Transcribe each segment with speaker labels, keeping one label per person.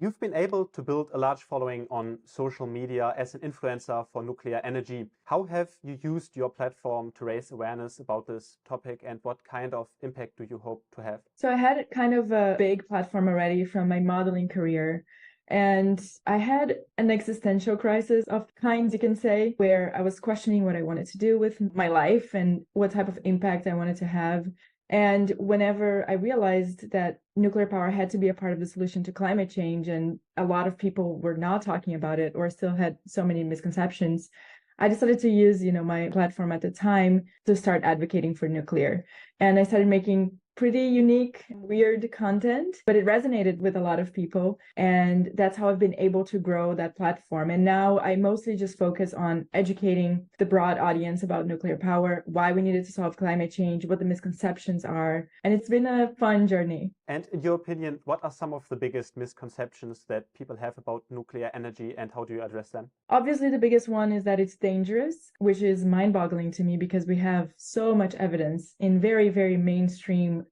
Speaker 1: You've been able to build a large following on social media as an influencer for nuclear energy. How have you used your platform to raise awareness about this topic, and what kind of impact do you hope to have?
Speaker 2: So I had kind of a big platform already from my modeling career. And I had an existential crisis of kinds, you can say, where I was questioning what I wanted to do with my life and what type of impact I wanted to have. And whenever I realized that nuclear power had to be a part of the solution to climate change, and a lot of people were not talking about it or still had so many misconceptions, I decided to use, my platform at the time to start advocating for nuclear. And I started making pretty unique, weird content, but it resonated with a lot of people. And that's how I've been able to grow that platform. And now I mostly just focus on educating the broad audience about nuclear power, why we needed to solve climate change, what the misconceptions are. And it's been a fun journey.
Speaker 1: And in your opinion, what are some of the biggest misconceptions that people have about nuclear energy, and how do you address them?
Speaker 2: Obviously, the biggest one is that it's dangerous, which is mind-boggling to me because we have so much evidence in very, very mainstream,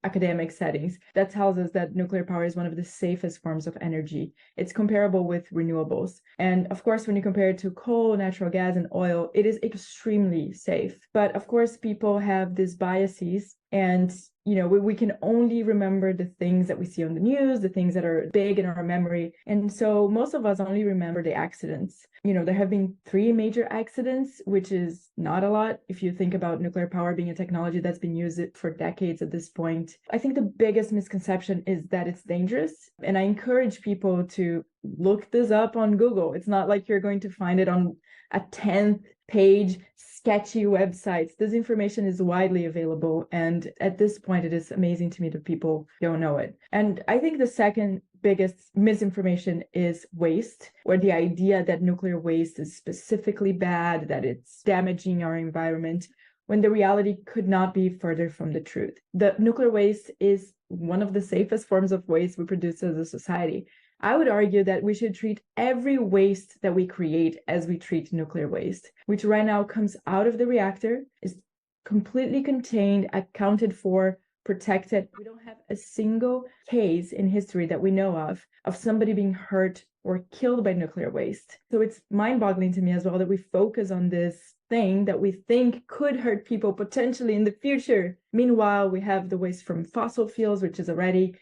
Speaker 2: academic settings that tells us that nuclear power is one of the safest forms of energy. It's comparable with renewables. And of course, when you compare it to coal, natural gas, and oil, it is extremely safe. But of course, people have these biases, and we can only remember the things that we see on the news, the things that are big in our memory. And so most of us only remember the accidents. There have been 3 major accidents, which is not a lot if you think about nuclear power being a technology that's been used for decades at this point. I think the biggest misconception is that it's dangerous. And I encourage people to look this up on Google. It's not like you're going to find it on a 10th page sketchy websites. This information is widely available. And at this point, it is amazing to me that people don't know it. And I think the second biggest misinformation is waste, or the idea that nuclear waste is specifically bad, that it's damaging our environment, when the reality could not be further from the truth. The nuclear waste is one of the safest forms of waste we produce as a society. I would argue that we should treat every waste that we create as we treat nuclear waste, which right now comes out of the reactor, is completely contained, accounted for, protected. We don't have a single case in history that we know of somebody being hurt or killed by nuclear waste. So it's mind-boggling to me as well that we focus on this thing that we think could hurt people potentially in the future. Meanwhile, we have the waste from fossil fuels, which is already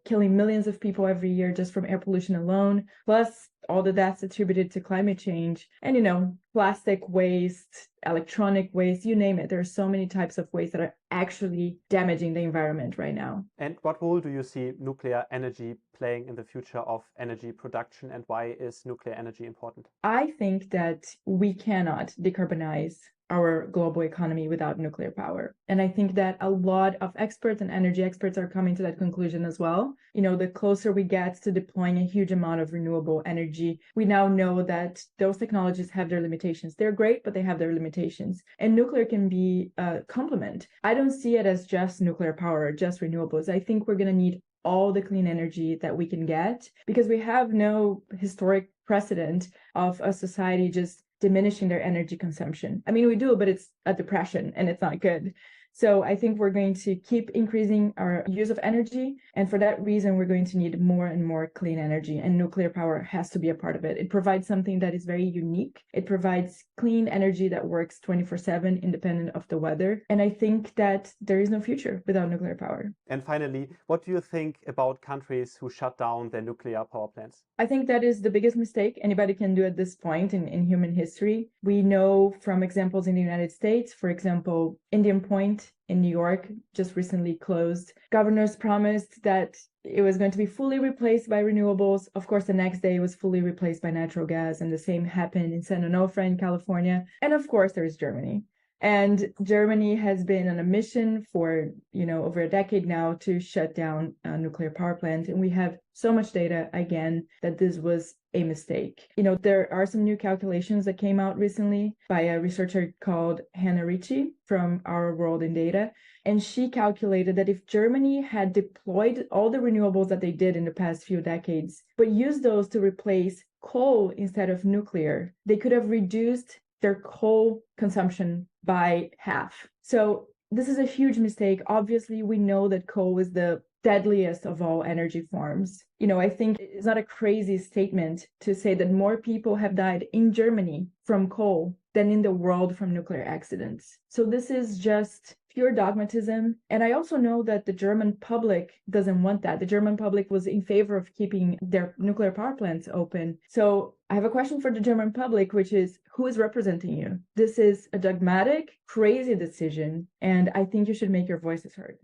Speaker 2: killing millions of people every year just from air pollution alone, plus all the deaths attributed to climate change, and plastic waste, electronic waste, you name it. There are so many types of waste that are actually damaging the environment right now.
Speaker 1: And what role do you see nuclear energy playing in the future of energy production, and why is nuclear energy important?
Speaker 2: I think that we cannot decarbonize our global economy without nuclear power. And I think that a lot of experts and energy experts are coming to that conclusion as well. The closer we get to deploying a huge amount of renewable energy, we now know that those technologies have their limitations. They're great, but they have their limitations. And nuclear can be a complement. I don't see it as just nuclear power or just renewables. I think we're going to need all the clean energy that we can get, because we have no historic precedent of a society just diminishing their energy consumption. I mean, we do, but it's a depression and it's not good. So I think we're going to keep increasing our use of energy. And for that reason, we're going to need more and more clean energy. And nuclear power has to be a part of it. It provides something that is very unique. It provides clean energy that works 24/7, independent of the weather. And I think that there is no future without nuclear power.
Speaker 1: And finally, what do you think about countries who shut down their nuclear power plants?
Speaker 2: I think that is the biggest mistake anybody can do at this point in human history. We know from examples in the United States, for example, Indian Point in New York just recently closed. Governors promised that it was going to be fully replaced by renewables. Of course, the next day it was fully replaced by natural gas, and the same happened in San Onofre in California. And of course, there's Germany. And Germany has been on a mission for, over a decade now to shut down a nuclear power plant. And we have so much data, again, that this was a mistake. There are some new calculations that came out recently by a researcher called Hannah Ritchie from Our World in Data. And she calculated that if Germany had deployed all the renewables that they did in the past few decades, but used those to replace coal instead of nuclear, they could have reduced their coal consumption by half. So this is a huge mistake. Obviously, we know that coal is the deadliest of all energy forms. I think it's not a crazy statement to say that more people have died in Germany from coal than in the world from nuclear accidents. So this is just pure dogmatism. And I also know that the German public doesn't want that. The German public was in favor of keeping their nuclear power plants open. So I have a question for the German public, which is, who is representing you? This is a dogmatic, crazy decision, and I think you should make your voices heard.